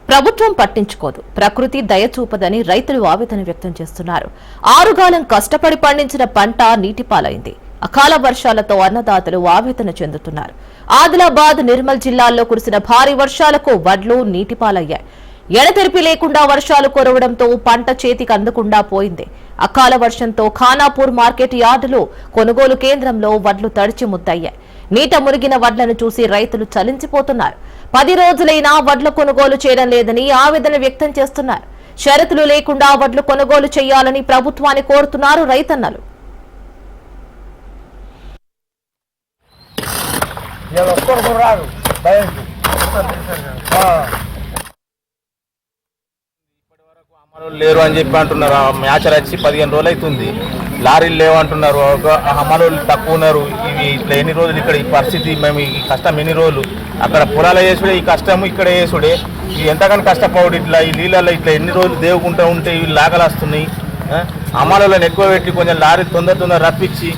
ప్రభుత్వం పట్టించుకోదు, ప్రకృతి దయచూపదని రైతులు ఆవేదన వ్యక్తం చేస్తున్నారు. ఆరుగాలం కష్టపడి పండించిన పంట నీటిపాలైంది. అకాల వర్షాలతో అన్నదాతలు ఆవేదన చెందుతున్నారు. ఆదిలాబాద్, నిర్మల్ జిల్లాల్లో కురిసిన భారీ వర్షాలకు వడ్లు నీటిపాలయ్యాయి. ఎడతెరిపి లేకుండా వర్షాలు కురవడంతో పంట చేతికి అందకుండా పోయింది. అకాల వర్షంతో ఖానాపూర్ మార్కెట్ యార్డులో కొనుగోలు కేంద్రంలో వడ్లు తడిచి ముద్దయ్యాయి. నీట మునిగిన వడ్లను చూసి రైతులు చలించిపోతున్నారు. 10 రోజులైనా వడ్ల కొనుగోలు చేయడం లేదని ఆవేదన వ్యక్తం చేస్తున్నారు. షరతులు లేకుండా వడ్లు కొనుగోలు చేయాలని ప్రభుత్వాన్ని కోరుతున్నారు రైతన్నలు. లేరు అని చెప్పి అంటున్నారు. మ్యాచర్ వచ్చి 15 రోజులు అవుతుంది. లారీలు లేవంటున్నారు. అమలు తక్కువ ఉన్నారు. ఇవి ఇట్లా ఎన్ని రోజులు ఇక్కడ ఈ పరిస్థితి, మేము ఈ కష్టం ఎన్ని రోజులు అక్కడ పొలాలు వేసుడే, ఈ కష్టం ఇక్కడ వేసుడే, ఇది ఎంతగానో కష్టపోవడం. ఇట్లా ఈ నీళ్ళల్లో ఇట్లా ఎన్ని రోజులు దేవుకుంటూ ఉంటే ఇవి లాగలు వస్తున్నాయి. అమలులను ఎక్కువ పెట్టి కొంచెం లారీ తొందర రప్పించి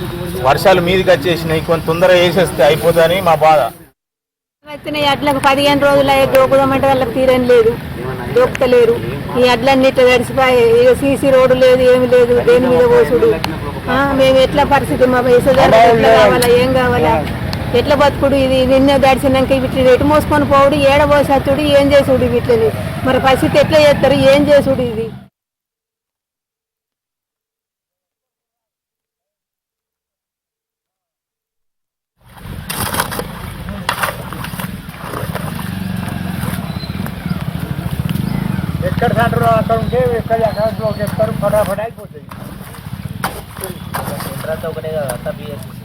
వర్షాలు మీదికి వచ్చేసినాయి, కొంచెం తొందరగా వేసేస్తే అయిపోతుందని మా బాధ. అట్లకు 15 రోజులు అయ్యే దోకుదామంటే వాళ్ళకి తీరని లేదు, దొక్కలేరు. ఈ అడ్లన్నీ ఇట్లా తడిసిపోయి, ఇక సీసీ రోడ్డు లేదు, ఏమి లేదు, దేని మీద పోసుడు. మేము ఎట్లా పరిస్థితి, మా వేసేదాన్ని ఎట్లా కావాలా, ఏం కావాలా, ఎట్లా బతుకుడు? ఇది నిన్న దడిచినాక వీటిని ఎటు మోసుకొని పోవుడు, ఏడబోసచ్చుడు, ఏం చేసుడు వీటిని? మరి పరిస్థితి ఎట్లా చేస్తారు, ఏం చేసుడు? ఇది ఎక్కడ సెంటర్ అక్కడ ఉంటే ఎక్కడ చెప్తారు, ఫటాఫట్ అయిపోతుంది. ఒకటే కదా